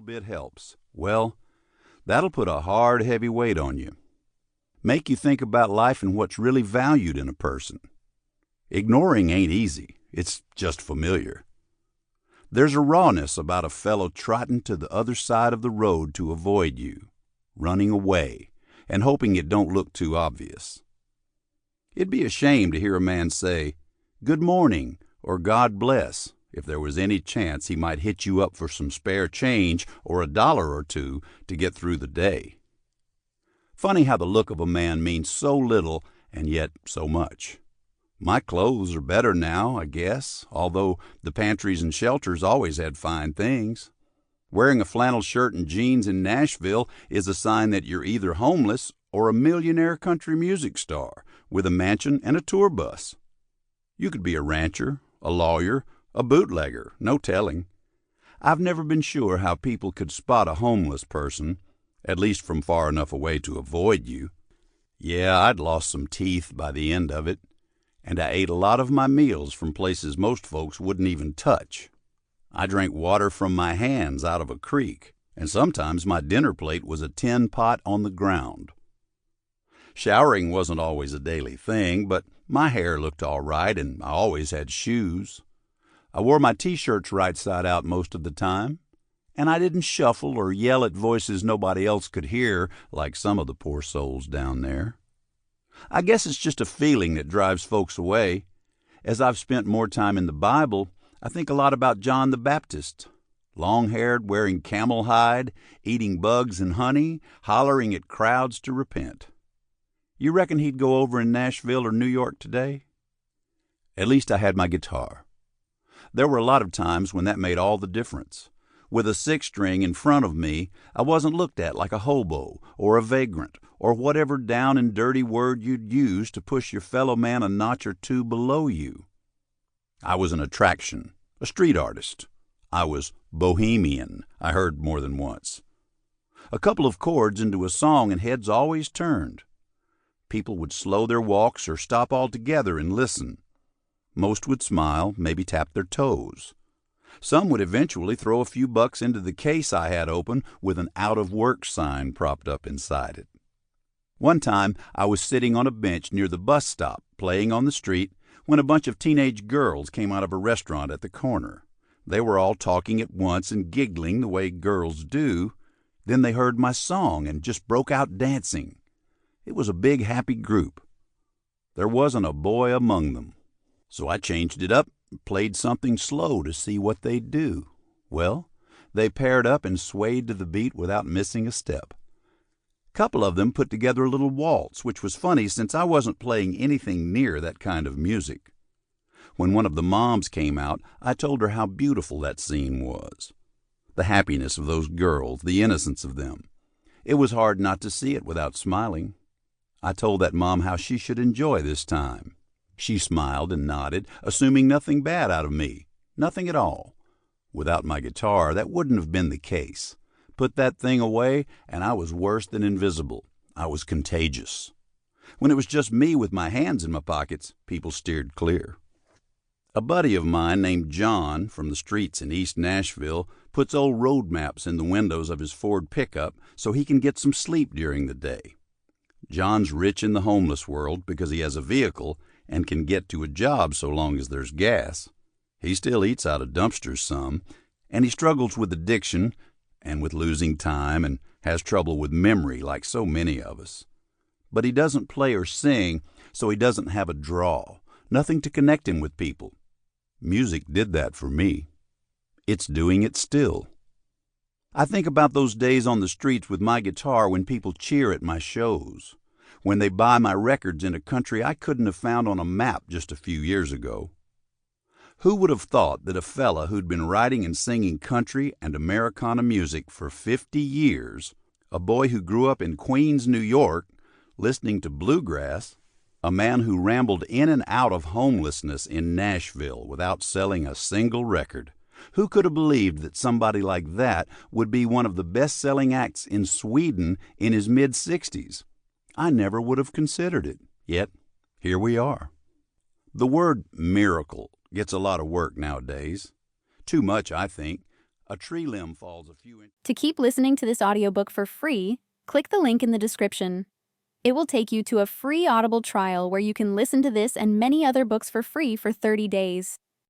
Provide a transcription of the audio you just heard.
bit helps, well, that'll put a hard, heavy weight on you. Make you think about life and what's really valued in a person. Ignoring ain't easy. It's just familiar. There's a rawness about a fellow trotting to the other side of the road to avoid you, running away, and hoping it don't look too obvious. It'd be a shame to hear a man say, "Good morning," or "God bless," if there was any chance he might hit you up for some spare change or $1 or $2 to get through the day. Funny how the look of a man means so little and yet so much. My clothes are better now, I guess, although the pantries and shelters always had fine things. Wearing a flannel shirt and jeans in Nashville is a sign that you're either homeless or a millionaire country music star with a mansion and a tour bus. You could be a rancher, a lawyer, a bootlegger, no telling. I've never been sure how people could spot a homeless person, at least from far enough away to avoid you. Yeah, I'd lost some teeth by the end of it, and I ate a lot of my meals from places most folks wouldn't even touch. I drank water from my hands out of a creek, and sometimes my dinner plate was a tin pot on the ground. Showering wasn't always a daily thing, but my hair looked all right, and I always had shoes. I wore my T-shirts right side out most of the time, and I didn't shuffle or yell at voices nobody else could hear like some of the poor souls down there. I guess it's just a feeling that drives folks away. As I've spent more time in the Bible, I think a lot about John the Baptist. Long-haired, wearing camel hide, eating bugs and honey, hollering at crowds to repent. You reckon he'd go over in Nashville or New York today? At least I had my guitar. There were a lot of times when that made all the difference. With a six-string in front of me, I wasn't looked at like a hobo or a vagrant or whatever down and dirty word you'd use to push your fellow man a notch or two below you. I was an attraction, a street artist. I was bohemian, I heard more than once. A couple of chords into a song and heads always turned. People would slow their walks or stop altogether and listen. Most would smile, maybe tap their toes. Some would eventually throw a few bucks into the case I had open with an out-of-work sign propped up inside it. One time, I was sitting on a bench near the bus stop, playing on the street, when a bunch of teenage girls came out of a restaurant at the corner. They were all talking at once and giggling the way girls do. Then they heard my song and just broke out dancing. It was a big, happy group. There wasn't a boy among them. So I changed it up and played something slow to see what they'd do. Well, they paired up and swayed to the beat without missing a step. A couple of them put together a little waltz, which was funny since I wasn't playing anything near that kind of music. When one of the moms came out, I told her how beautiful that scene was. The happiness of those girls, the innocence of them. It was hard not to see it without smiling. I told that mom how she should enjoy this time. She smiled and nodded, assuming nothing bad out of me, nothing at all. Without my guitar, that wouldn't have been the case. Put that thing away, and I was worse than invisible. I was contagious. When it was just me with my hands in my pockets, people steered clear. A buddy of mine named John from the streets in East Nashville puts old road maps in the windows of his Ford pickup so he can get some sleep during the day. John's rich in the homeless world because he has a vehicle and can get to a job so long as there's gas. He still eats out of dumpsters some, and he struggles with addiction and with losing time and has trouble with memory like so many of us. But he doesn't play or sing, so he doesn't have a draw, nothing to connect him with people. Music did that for me. It's doing it still. I think about those days on the streets with my guitar when people cheer at my shows, when they buy my records in a country I couldn't have found on a map just a few years ago. Who would have thought that a fella who'd been writing and singing country and Americana music for 50 years, a boy who grew up in Queens, New York, listening to bluegrass, a man who rambled in and out of homelessness in Nashville without selling a single record, who could have believed that somebody like that would be one of the best-selling acts in Sweden in his mid-60s? I never would have considered it, yet here we are. The word miracle gets a lot of work nowadays. Too much, I think. A tree limb falls a few inches. To keep listening to this audiobook for free, click the link in the description. It will take you to a free Audible trial where you can listen to this and many other books for free for 30 days.